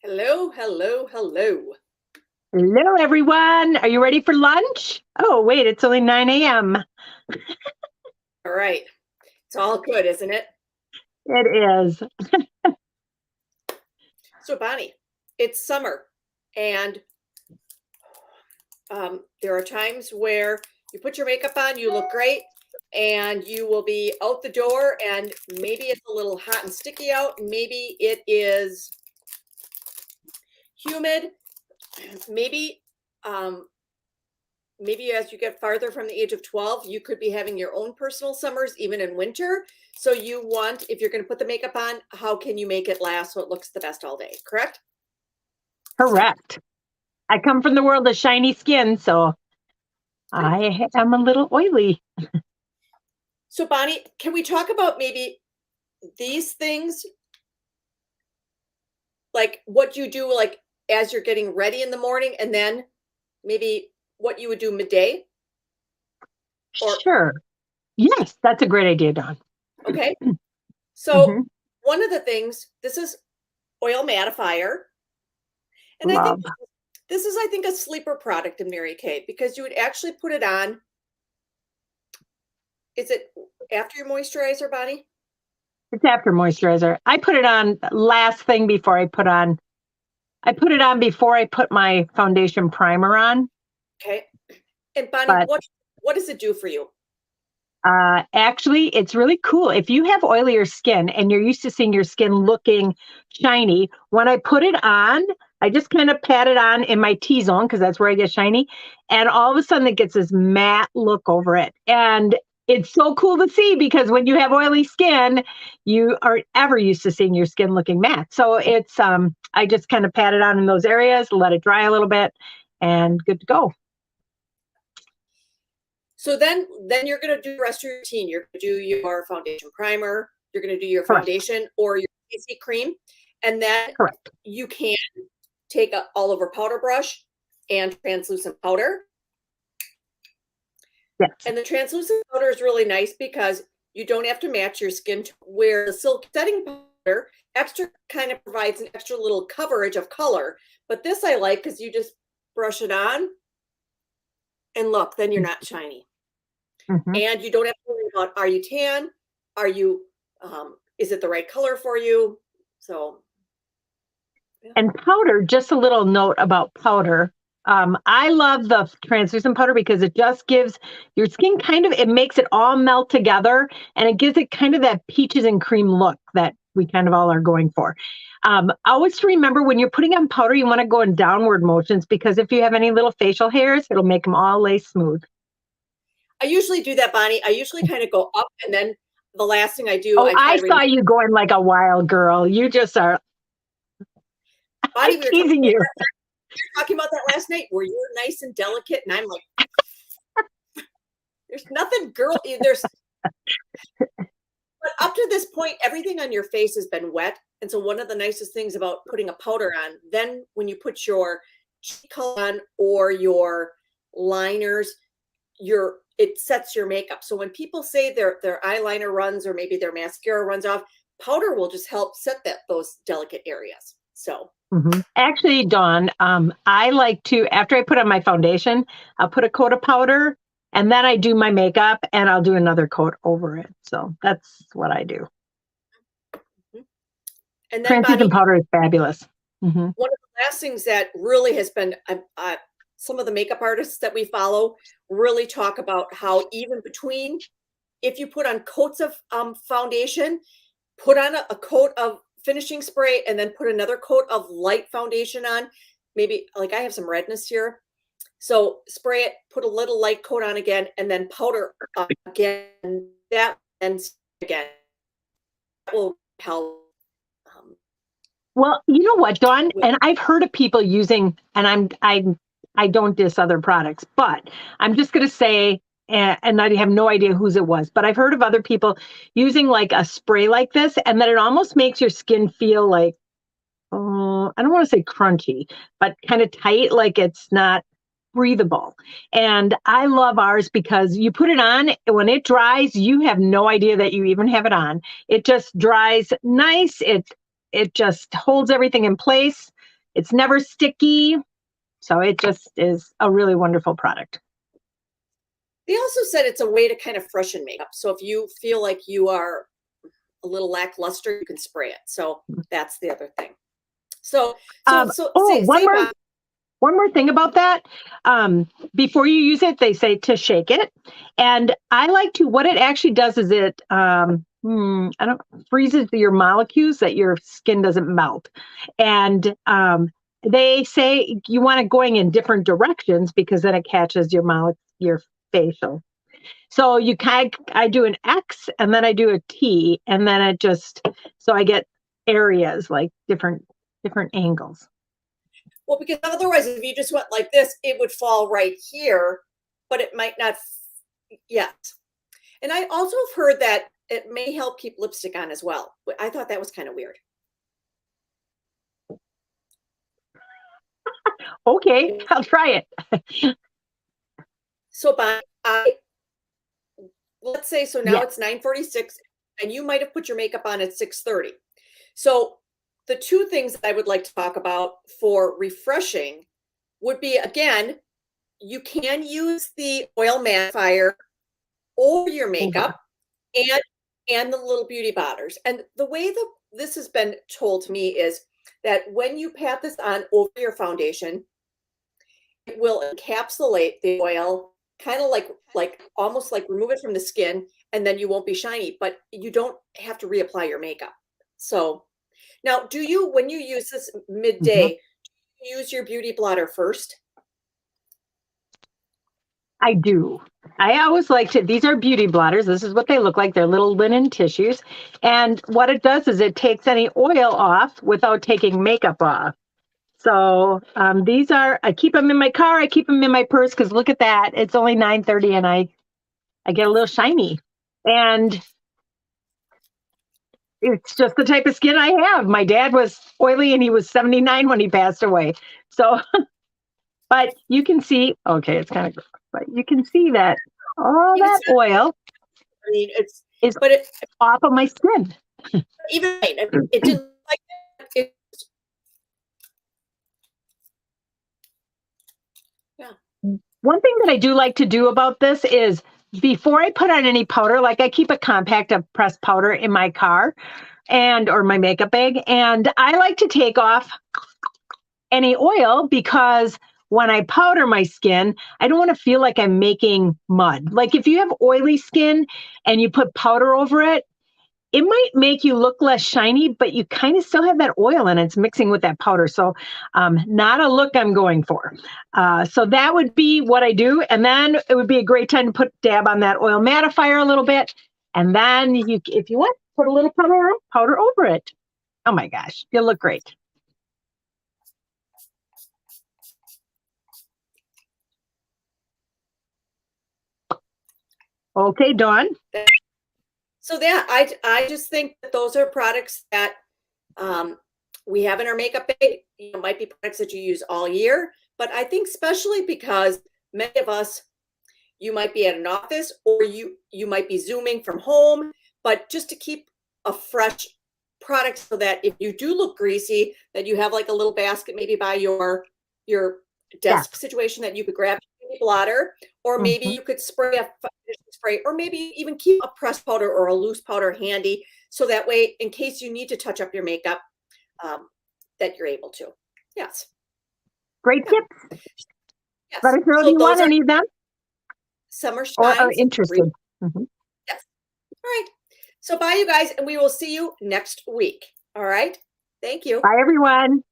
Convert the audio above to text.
Hello, hello, hello. Hello, everyone. Are you ready for lunch? Oh, wait, it's only 9 a.m. All right. It's all good, isn't it? It is. So, Bonnie, it's summer, and there are times where you put your makeup on, you look great, and you will be out the door, and maybe it's a little hot and sticky out. Maybe it is humid. Maybe, um, maybe as you get farther from the age of 12, you could be having your own personal summers, even in winter. So you want, if you're going to put the makeup on, how can you make it last so it looks the best all day? Correct? Correct. I come from the world of shiny skin, so I am a little oily. So Bonnie, can we talk about maybe these things, like what you do, like as you're getting ready in the morning, and then maybe what you would do midday? Or Sure. Yes, that's a great idea, Dawn. okay, so Hmm. one of the things, this is oil mattifier, and I think Love. this is, I think, a sleeper product in Mary Kay because you would actually put it on. Is it after your moisturizer, Bonnie? It's after moisturizer. I put it on last thing before I put it on before I put my foundation primer on. Okay. And Bonnie, But what does it do for you? actually, it's really cool. If you have oilier skin and you're used to seeing your skin looking shiny, when I put it on, I just kind of pat it on in my T zone because that's where I get shiny. And all of a sudden, it gets this matte look over it. And it's so cool to see because when you have oily skin, you aren't ever used to seeing your skin looking matte. So I just kind of pat it on in those areas, let it dry a little bit, and good to go. So then you're gonna do the rest of your routine. You're gonna do your foundation primer, you're gonna do your Correct. foundation or your CC cream, and then Correct. you can take a all over powder brush and translucent powder. Yes. And the translucent powder is really nice because you don't have to match your skin to where the silk setting powder extra kind of provides an extra little coverage of color. But this I like because you just brush it on and look, then you're not shiny. Mhm. And you don't have to worry about, are you tan? Are you, is it the right color for you? So, yeah. And powder, just a little note about powder. I love the translucent powder because it just gives your skin it makes it all melt together and it gives it kind of that peaches and cream look that we kind of all are going for. Always to remember when you're putting on powder, you want to go in downward motions because if you have any little facial hairs, it'll make them all lay smooth. I usually do that, Bonnie. I usually kind of go up and then the last thing I do, Oh, I try I to saw remove. you going like a wild girl. You just are, I'm Bonnie, teasing you. we were talking about that last night where you were nice and delicate. And I'm like, there's nothing, girl. There's, but up to this point, everything on your face has been wet. And so one of the nicest things about putting a powder on, then when you put your cheek color on or your liners, it sets your makeup. So when people say their eyeliner runs or maybe their mascara runs off, powder will just help set those delicate areas. So Actually, Dawn, I like to, after I put on my foundation, I'll put a coat of powder and then I do my makeup and I'll do another coat over it. So that's what I do. mhm. And then Translucent Bonnie, powder is fabulous. Hmm. one of the last things that really has been some of the makeup artists that we follow really talk about how even between, if you put on coats of foundation, put on a coat of finishing spray and then put another coat of light foundation on, maybe like I have some redness here, so spray it, put a little light coat on again, and then powder again, that and again, that will help. um, Well, you know what, Dawn, with and I've heard of people using, and I don't diss other products, but I'm just going to say, and I have no idea whose it was, but I've heard of other people using like a spray like this, and that it almost makes your skin feel like, I don't want to say crunchy, but kind of tight, like it's not breathable. And I love ours because you put it on, when it dries, you have no idea that you even have it on. It just dries nice. It just holds everything in place. It's never sticky. So it just is a really wonderful product. They also said it's a way to kind of freshen makeup. So if you feel like you are a little lackluster, you can spray it. So that's the other thing. So, one more thing about that. Before you use it, they say to shake it. And I like to, what it actually does is it freezes your molecules that your skin doesn't melt. And they say you want it going in different directions because then it catches your facial. So I do an X and then I do a T and then it just, so I get areas like different angles. Well, because otherwise, if you just went like this, it would fall right here, but it might not yet. And I also have heard that it may help keep lipstick on as well. I thought that was kind of weird. Okay, I'll try it. So let's say, so now it's 9:46 and you might have put your makeup on at 6:30. So the two things that I would like to talk about for refreshing would be, again, you can use the oil mattifier over your makeup and the little beauty blotters. And the way that this has been told to me is that when you pat this on over your foundation, it will encapsulate the oil, kind of like almost like remove it from the skin, and then you won't be shiny, but you don't have to reapply your makeup. So now, when you use this midday, do you use your beauty blotter first? I do. I always like to, these are beauty blotters. This is what they look like. They're little linen tissues. And what it does is it takes any oil off without taking makeup off. So these are, I keep them in my car. I keep them in my purse because look at that. It's only 9:30 and I get a little shiny. And it's just the type of skin I have. My dad was oily and he was 79 when he passed away. So, but you can see, okay, it's kind of, but you can see that all that oil is off of my skin. Even it didn't like it. Yeah. One thing that I do like to do about this is before I put on any powder, like I keep a compact of pressed powder in my car or my makeup bag. And I like to take off any oil because when I powder my skin, I don't want to feel like I'm making mud. Like if you have oily skin and you put powder over it, it might make you look less shiny, but you kind of still have that oil and it's mixing with that powder. So not a look I'm going for. So that would be what I do. And then it would be a great time to dab on that oil mattifier a little bit. And then if you want, put a little powder over it. Oh my gosh, you'll look great. Okay, Dawn. So yeah, I just think that those are products that we have in our makeup bag. Might be products that you use all year, but I think especially because many of us, you might be at an office or you might be Zooming from home, but just to keep a fresh product so that if you do look greasy, that you have like a little basket maybe by your desk situation that you could grab a blotter, or maybe you could spray a foundation spray, or maybe even keep a pressed powder or a loose powder handy so that way in case you need to touch up your makeup that you're able to. Yes. Great tips. Yes. Let us know if you want any of them. Summer Shines. Or interested. Yes. All right. So bye, you guys, and we will see you next week. All right. Thank you. Bye, everyone.